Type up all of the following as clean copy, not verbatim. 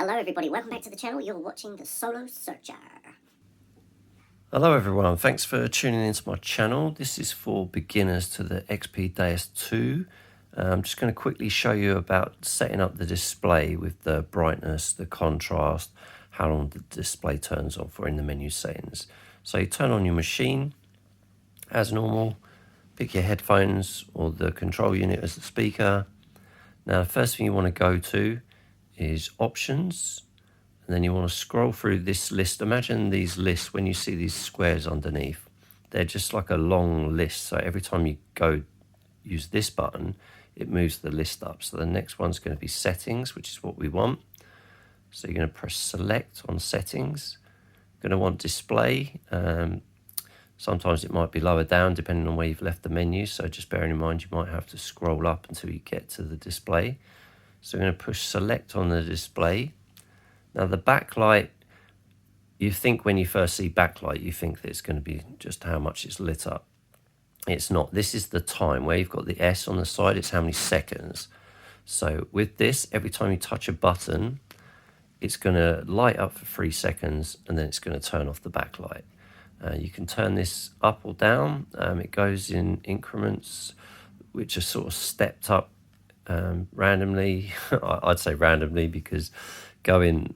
Hello everybody, welcome back to the channel. You're watching the Solo Searcher. Hello everyone, thanks for tuning into my channel. This is for beginners to the XP Deus II. I'm just going to quickly show you about setting up the display with the brightness, the contrast, how long the display turns on for in the menu settings. So you turn on your machine as normal, pick your headphones or the control unit as the speaker. Now the first thing you want to go to is options, and then you want to scroll through this list. Imagine these lists, when you see these squares underneath, they're just like a long list. So every time you go use this button, it moves the list up. So the next one's going to be settings, which is what we want. So you're going to press select on settings. You're going to want display. Sometimes it might be lower down depending on where you've left the menu. So just bearing in mind, you might have to scroll up until you get to the display. So we're going to push select on the display. Now the backlight, you think when you first see backlight, you think that it's going to be just how much it's lit up. It's not. This is the time. Where you've got the S on the side, it's how many seconds. So with this, every time you touch a button, it's going to light up for 3 seconds and then it's going to turn off the backlight. You can turn this up or down. It goes in increments which are sort of stepped up randomly. I'd say randomly because going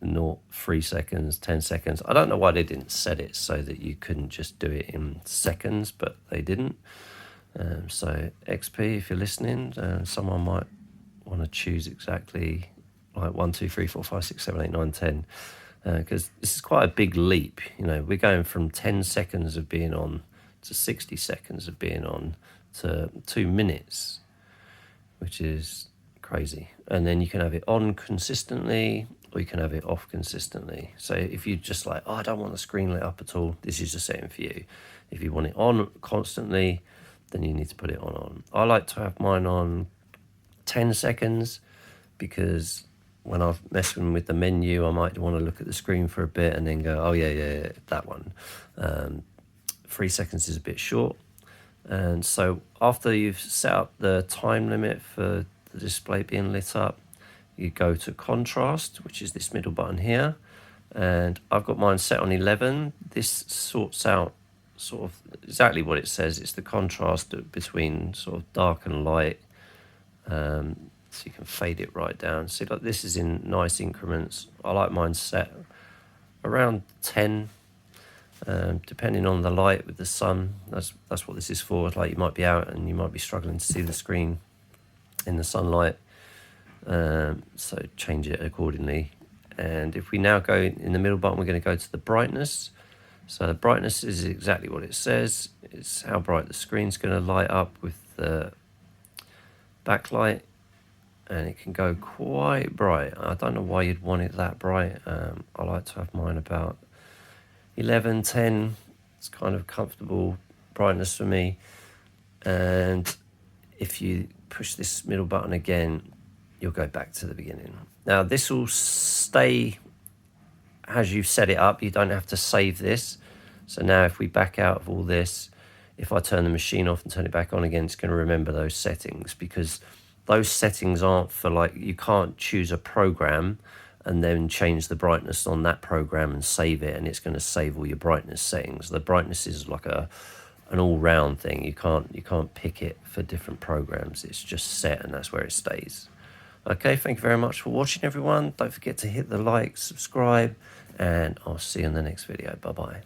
3 seconds, 10 seconds. I don't know why they didn't set it so that you couldn't just do it in seconds, but they didn't. So XP, if you're listening, someone might want to choose exactly like 1, 2, 3, 4, 5, 6, 7, 8, 9, 10. Because this is quite a big leap. You know, we're going from 10 seconds of being on to 60 seconds of being on to 2 minutes, which is crazy. And then you can have it on consistently or you can have it off consistently. So if you just like, oh, I don't want the screen lit up at all, this is the setting for you. If you want it on constantly, then you need to put it on. I like to have mine on 10 seconds because when I'm messing with the menu, I might want to look at the screen for a bit and then go, oh yeah, that one. 3 seconds is a bit short. And so after you've set up the time limit for the display being lit up, you go to contrast, which is this middle button here. And I've got mine set on 11. This sorts out sort of exactly what it says. It's the contrast between sort of dark and light. So you can fade it right down. See, like this is in nice increments. I like mine set around 10. Depending on the light with the sun, that's what this is for. Like you might be out and you might be struggling to see the screen in the sunlight, so change it accordingly. And if we now go in the middle button, we're going to go to the brightness. So the brightness is exactly what it says. It's how bright the screen's going to light up with the backlight, and it can go quite bright. I don't know why you'd want it that bright. I like to have mine about 11, 10, it's kind of comfortable brightness for me. And if you push this middle button again, you'll go back to the beginning. Now this will stay as you set it up. You don't have to save this. So now if we back out of all this, if I turn the machine off and turn it back on again, it's going to remember those settings, because those settings aren't for, like, you can't choose a program and then change the brightness on that program and save it, and it's going to save all your brightness settings. The brightness is like an all-round thing. You can't pick it for different programs. It's just set, and that's where it stays. Okay, thank you very much for watching, everyone. Don't forget to hit the like, subscribe, and I'll see you in the next video. Bye-bye.